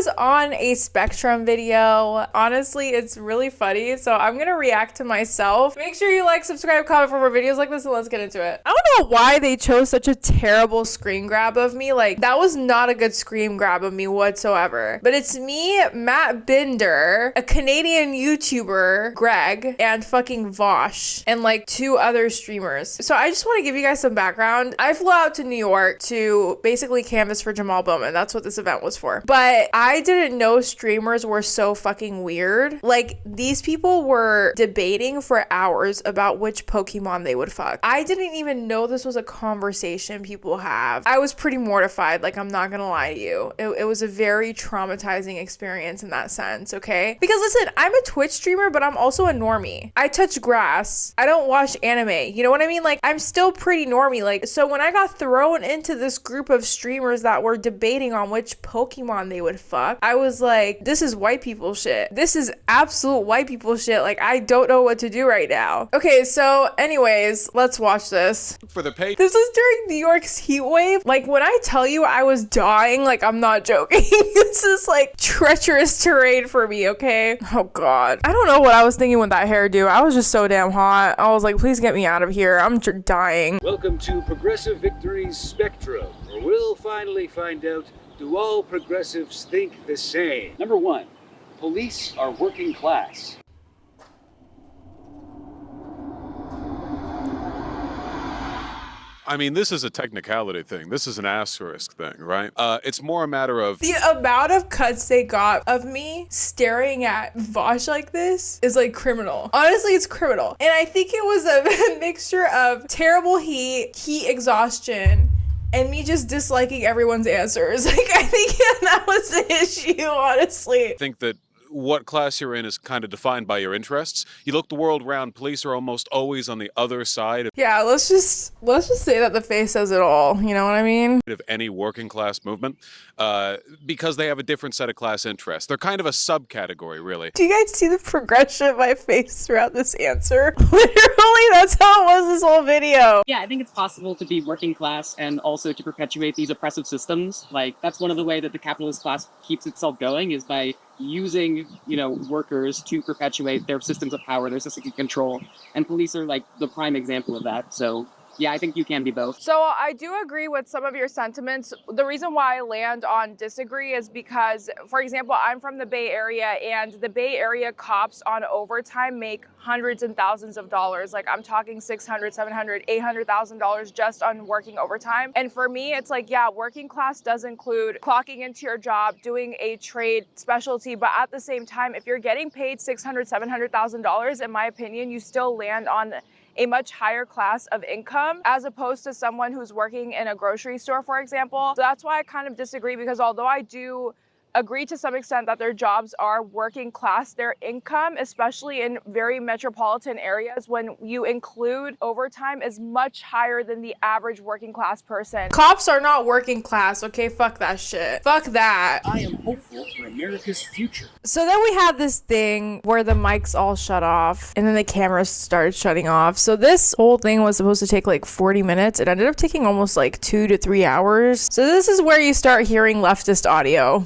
was on a Spectrum video. Honestly, it's really funny. So I'm gonna react to myself. Make sure you like, subscribe, comment for more videos like this, and let's get into it. I don't know why they chose such a terrible screen grab of me. Like, that was not a good screen grab of me whatsoever. But it's me, Matt Binder, a Canadian YouTuber, Greg, and fucking Vosh, and like 2 other streamers. So I just want to give you guys some background. I flew out to New York to basically canvas for Jamal Bowman. That's what this event was for. But I didn't know streamers were so fucking weird. Like, these people were debating for hours about which Pokemon they would fuck. I didn't even know this was a conversation people have. I was pretty mortified, like, I'm not gonna lie to you. It was a very traumatizing experience in that sense, okay? Because listen, I'm a Twitch streamer, but I'm also a normie. I touch grass. I don't watch anime. You know what I mean? Like, I'm still pretty normie. Like, so when I got thrown into this group of streamers that were debating on which Pokemon they would fuck, I was like, this is white people shit. This is absolute white people shit. Like, I don't know what to do right now. Okay, so anyways, let's watch this. For the pay. This was during New York's heat wave. Like, when I tell you I was dying, like, I'm not joking. This is like treacherous terrain for me, okay? Oh God. I don't know what I was thinking with that hairdo. I was just so damn hot. I was like, please get me out of here. I'm dying. Welcome to Progressive Victory's Spectrum, where we'll finally find out, do all progressives think the same? Number 1, police are working class. I mean, this is a technicality thing. This is an asterisk thing, right? It's more a matter of... The amount of cuts they got of me staring at Vosh like this is like criminal. Honestly, it's criminal. And I think it was a mixture of terrible heat exhaustion, and me just disliking everyone's answers. Like, I think that was the issue, honestly. I think that what class you're in is kind of defined by your interests. You look the world around, police are almost always on the other side Yeah, let's just say that the face says it all. You know what I mean? of any working class movement, because they have a different set of class interests. They're kind of a subcategory, really. Do you guys see the progression of my face throughout this answer? Literally, that's how it was this whole video. Yeah, I think it's possible to be working class and also to perpetuate these oppressive systems. Like, that's one of the ways that the capitalist class keeps itself going, is by using, workers to perpetuate their systems of power, their systems of control. And police are like the prime example of that. So yeah, I think you can be both. So I do agree with some of your sentiments. The reason why I land on disagree is because, for example, I'm from the Bay Area, and the Bay Area cops on overtime make hundreds and thousands of dollars. Like, I'm talking $600,000, $700,000, $800,000 just on working overtime. And for me, it's like, yeah, working class does include clocking into your job, doing a trade specialty, but at the same time, if you're getting paid $600,000, $700,000, in my opinion, you still land on a much higher class of income as opposed to someone who's working in a grocery store, for example. So that's why I kind of disagree, because although I do agree to some extent that their jobs are working class, their income, especially in very metropolitan areas, when you include overtime, is much higher than the average working class person. Cops are not working class, okay? Fuck that shit. Fuck that. I am hopeful for America's future. So then we had this thing where the mics all shut off and then the cameras started shutting off. So this whole thing was supposed to take like 40 minutes. It ended up taking almost like 2 to 3 hours. So this is where you start hearing leftist audio.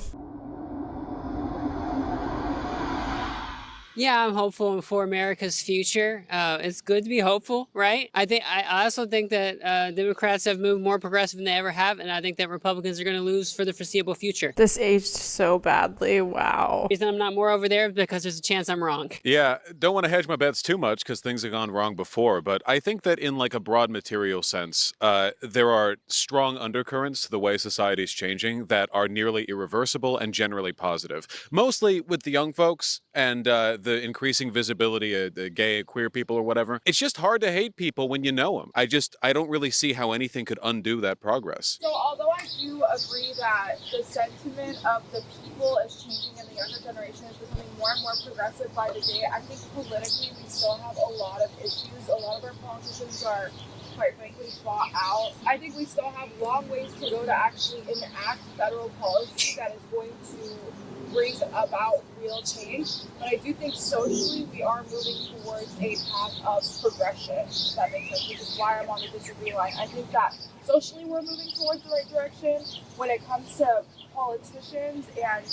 Yeah, I'm hopeful for America's future. It's good to be hopeful, right? I also think that Democrats have moved more progressive than they ever have, and I think that Republicans are going to lose for the foreseeable future. This aged so badly. Wow. The reason I'm not more over there is because there's a chance I'm wrong. Yeah, don't want to hedge my bets too much because things have gone wrong before, but I think that in like a broad material sense, there are strong undercurrents to the way society is changing that are nearly irreversible and generally positive. Mostly with the young folks and the increasing visibility of the gay, queer people or whatever. It's just hard to hate people when you know them. I don't really see how anything could undo that progress. So although I do agree that the sentiment of the people is changing and the younger generation is becoming more and more progressive by the day, I think politically we still have a lot of issues. A lot of our politicians are quite frankly, fought out. I think we still have long ways to go to actually enact federal policy that is going to bring about real change. But I do think socially we are moving towards a path of progression, if that makes sense, which is why I'm on the disagree line. I think that socially we're moving towards the right direction. When it comes to politicians and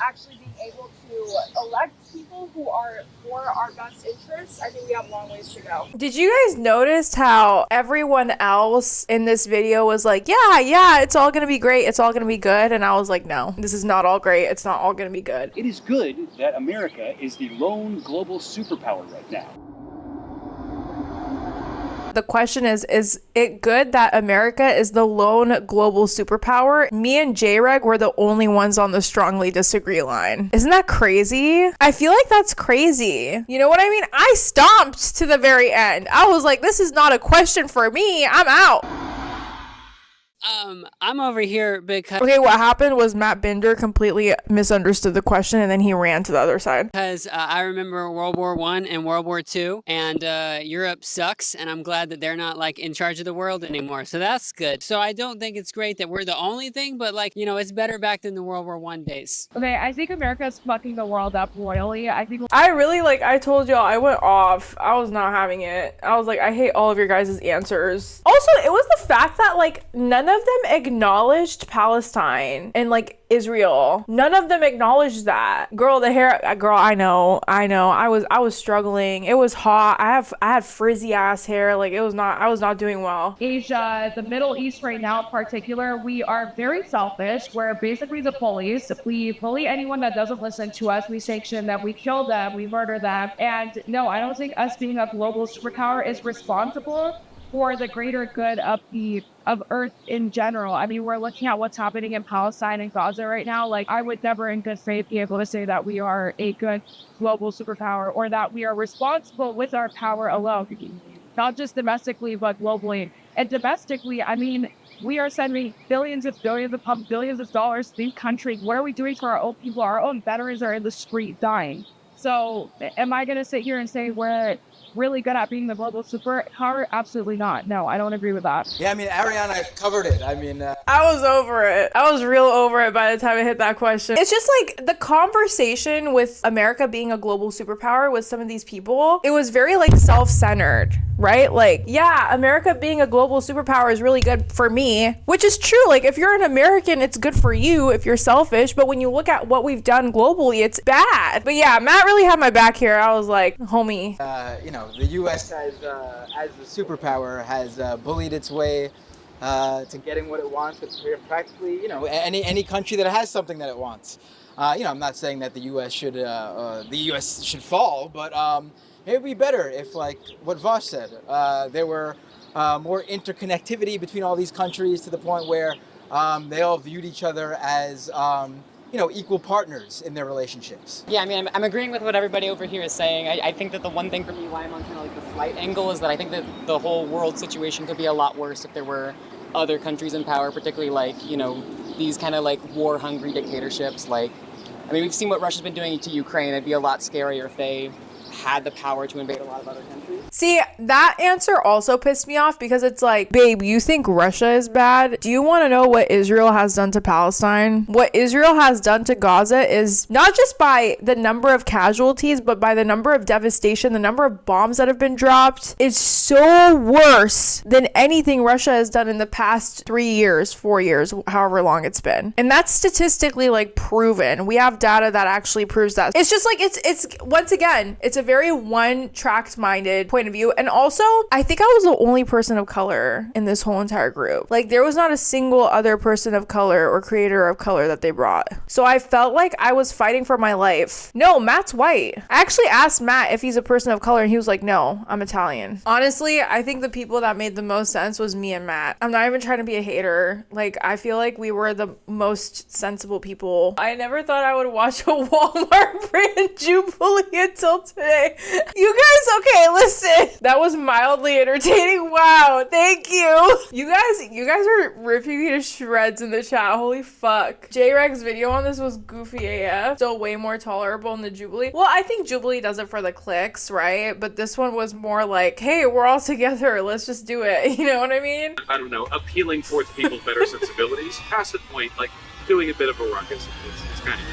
actually being able to elect people who are for our best interests, I think we have long ways to go. Did you guys notice how everyone else in this video was like, yeah, it's all gonna be great, it's all gonna be good, and I was like, no, this is not all great, it's not all gonna be good. It is good that America is the lone global superpower right now. The question is it good that America is the lone global superpower? Me and J-Reg were the only ones on the strongly disagree line. Isn't that crazy? I feel like that's crazy. You know what I mean? I stomped to the very end. I was like, this is not a question for me. I'm out. I'm over here because Okay, what happened was Matt Binder completely misunderstood the question and then he ran to the other side. I remember World War I and World War II, and Europe sucks, and I'm glad that they're not like in charge of the world anymore. So that's good. So I don't think it's great that we're the only thing, but like, you know, it's better back than the World War I days. Okay, I think America's fucking the world up royally. I think I really, like, I told y'all, I went off. I was not having it. I was like, I hate all of your guys' answers. Also, it was the fact that, like, none of them acknowledged Palestine and, like, Israel. None of them acknowledged that. Girl, the hair, girl, I know. I was struggling. It was hot. I had frizzy ass hair. Like, I was not doing well. Asia, the Middle East right now in particular, we are very selfish. We're basically the police. We bully anyone that doesn't listen to us. We sanction them. We kill them. We murder them. And no, I don't think us being a global superpower is responsible for the greater good of Earth in general. I mean, we're looking at what's happening in Palestine and Gaza right now. Like, I would never in good faith be able to say that we are a good global superpower or that we are responsible with our power alone, not just domestically, but globally. And domestically, I mean, we are sending billions of dollars to these countries. What are we doing for our own people? Our own veterans are in the street dying. So am I going to sit here and say we're really good at being the global superpower? Absolutely not. No, I don't agree with that. Yeah, I mean, Ariana covered it. I mean, I was over it. I was real over it by the time I hit that question. It's just like the conversation with America being a global superpower with some of these people, it was very like self-centered, right? Like, yeah, America being a global superpower is really good for me, which is true. Like, if you're an American, it's good for you if you're selfish. But when you look at what we've done globally, it's bad. But yeah, Matt really had my back here. I was like, homie. you know, the U.S. as a superpower has bullied its way to getting what it wants with practically, you know, any country that has something that it wants. You know, I'm not saying that the U.S. should fall, but it would be better if, like what Vosh said, there were more interconnectivity between all these countries to the point where they all viewed each other as you know, equal partners in their relationships. Yeah, I mean, I'm agreeing with what everybody over here is saying. I think that the one thing for me why I'm on kind of like the slight angle is that I think that the whole world situation could be a lot worse if there were other countries in power, particularly like, you know, these kind of like war-hungry dictatorships. Like, I mean, we've seen what Russia's been doing to Ukraine. It'd be a lot scarier if they had the power to invade a lot of other countries. See, that answer also pissed me off because it's like, babe, you think Russia is bad? Do you want to know what Israel has done to Palestine? What Israel has done to Gaza is not just by the number of casualties, but by the number of devastation, the number of bombs that have been dropped. It's so worse than anything Russia has done in the past 3 years, 4 years, however long it's been. And that's statistically like proven. We have data that actually proves that. It's just like, it's once again, it's a very one-tracked minded point of view. And also, I think I was the only person of color in this whole entire group. Like, there was not a single other person of color or creator of color that they brought. So I felt like I was fighting for my life. No, Matt's white. I actually asked Matt if he's a person of color and he was like, no, I'm Italian. Honestly, I think the people that made the most sense was me and Matt. I'm not even trying to be a hater. Like, I feel like we were the most sensible people. I never thought I would watch a Walmart brand Jubilee until today. Okay. You guys, okay, listen. That was mildly entertaining. Wow, thank you. You guys are ripping me to shreds in the chat. Holy fuck. J-Reg's video on this was goofy AF. Still way more tolerable in the Jubilee. Well, I think Jubilee does it for the clicks, right? But this one was more like, hey, we're all together. Let's just do it. You know what I mean? I don't know, appealing towards people's better sensibilities. Past the point, like doing a bit of a ruckus. It's kind of easy.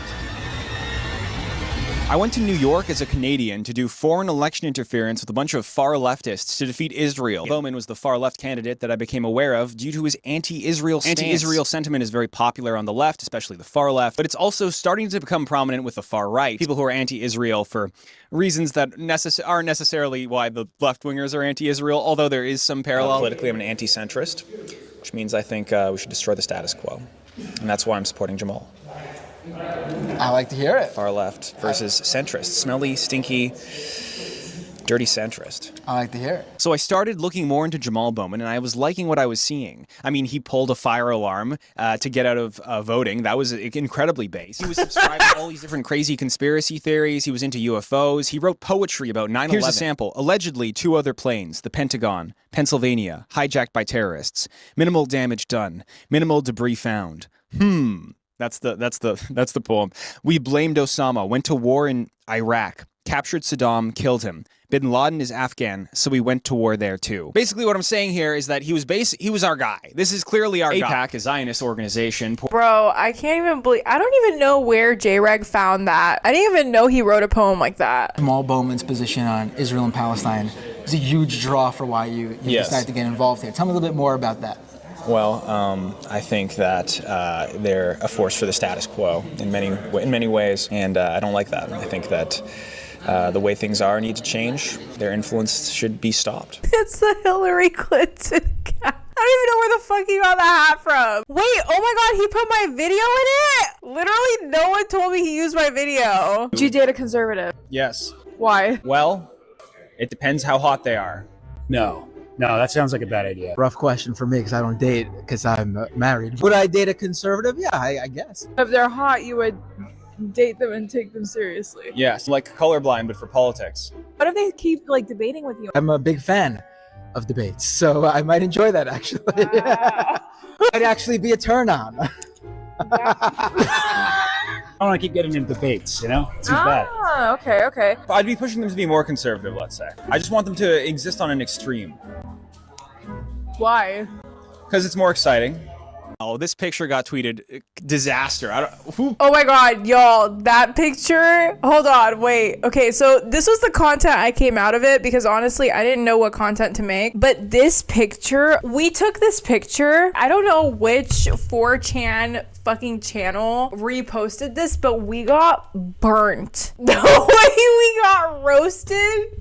I went to New York as a Canadian to do foreign election interference with a bunch of far leftists to defeat Israel. Bowman was the far left candidate that I became aware of due to his anti-Israel stance. Anti-Israel sentiment is very popular on the left, especially the far left, but it's also starting to become prominent with the far right. People who are anti-Israel for reasons that aren't necessarily why the left-wingers are anti-Israel, although there is some parallel. Politically, I'm an anti-centrist, which means I think we should destroy the status quo. And that's why I'm supporting Jamal. I like to hear it. Far left versus centrist. Smelly, stinky, dirty centrist. I like to hear it. So I started looking more into Jamal Bowman, and I was liking what I was seeing. I mean, he pulled a fire alarm to get out of voting. That was incredibly base. He was subscribing to all these different crazy conspiracy theories. He was into UFOs. He wrote poetry about 9/11. Here's a sample. Allegedly, 2 other planes, the Pentagon, Pennsylvania, hijacked by terrorists. Minimal damage done. Minimal debris found. That's the poem. We blamed Osama, went to war in Iraq, captured Saddam, killed him. Bin Laden is Afghan, so we went to war there too. Basically what I'm saying here is that he was our guy. This is clearly our guy. AIPAC, a Zionist organization. Bro, I can't even believe, I don't even know where J-Reg found that. I didn't even know he wrote a poem like that. Jamal Bowman's position on Israel and Palestine is a huge draw for why you decided to get involved here. Tell me a little bit more about that. Well, I think that they're a force for the status quo in many ways, and I don't like that. I think that the way things are need to change. Their influence should be stopped. It's the Hillary Clinton cap. I don't even know where the fuck he got that hat from. Wait, oh my god, he put my video in it? Literally, no one told me he used my video. Did you date a conservative? Yes. Why? Well, it depends how hot they are. No, that sounds like a bad idea. Rough question for me because I don't date because I'm married. Would I date a conservative? Yeah, I guess. If they're hot, you would date them and take them seriously. Yes, like colorblind, but for politics. What if they keep like debating with you? I'm a big fan of debates, so I might enjoy that actually. Might actually be a turn on. I don't want to keep getting into debates, you know? It seems bad. Okay. I'd be pushing them to be more conservative, let's say. I just want them to exist on an extreme. Why? Because it's more exciting. Oh, this picture got tweeted. Disaster. Oh my god, y'all, that picture. Hold on, wait. Okay, so this was the content I came out of it because honestly, I didn't know what content to make. But this picture, we took this picture. I don't know which 4chan fucking channel reposted this, but we got burnt. The way we got roasted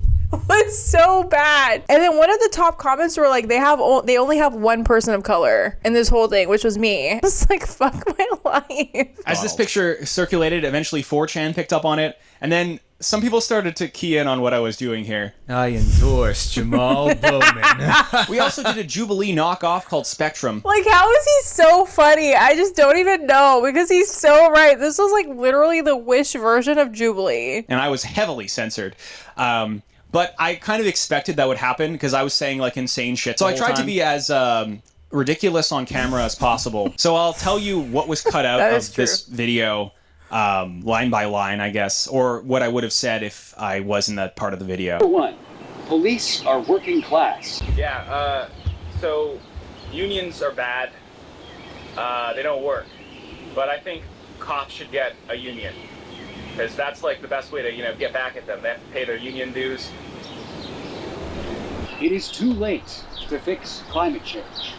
was so bad. And then one of the top comments were like, they only have one person of color in this whole thing, which was me. I was like, fuck my life. As this picture circulated, eventually 4chan picked up on it, and then some people started to key in on what I was doing here. I endorse Jamal Bowman. We also did a Jubilee knockoff called Spectrum. Like, how is he so funny? I just don't even know because he's so right. This was like literally the Wish version of Jubilee. And I was heavily censored. But I kind of expected that would happen because I was saying like insane shit. So I tried to be as ridiculous on camera as possible. So I'll tell you what was cut out of this video, line by line, I guess, or what I would have said if I wasn't that part of the video. Number 1, police are working class. Yeah, so unions are bad. They don't work. But I think cops should get a union. Because that's like the best way to, get back at them. They have to pay their union dues. It is too late to fix climate change.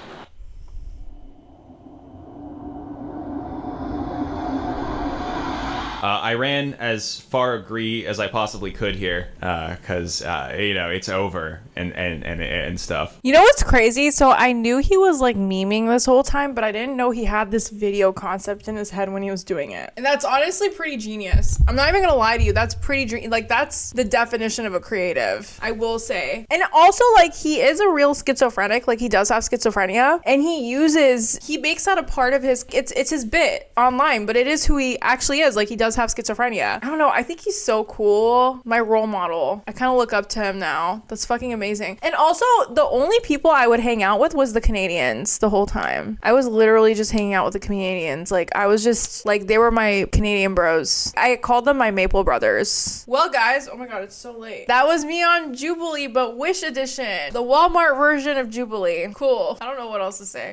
I ran as far agree as I possibly could here, because it's over and stuff. You know what's crazy? So I knew he was like memeing this whole time, but I didn't know he had this video concept in his head when he was doing it. And that's honestly pretty genius. I'm not even gonna lie to you. That's pretty like that's the definition of a creative, I will say. And also like he is a real schizophrenic. Like he does have schizophrenia, and he makes that a part of his. It's his bit online, but it is who he actually is. Like he does does have schizophrenia. I don't know. I think he's so cool. My role model. I kind of look up to him now. That's fucking amazing. And also, the only people I would hang out with was the Canadians the whole time. I was literally just hanging out with the Canadians. Like, I was just like, they were my Canadian bros. I called them my Maple Brothers. Well, guys, oh my god, it's so late. That was me on Jubilee, but Wish Edition. The Walmart version of Jubilee. Cool. I don't know what else to say.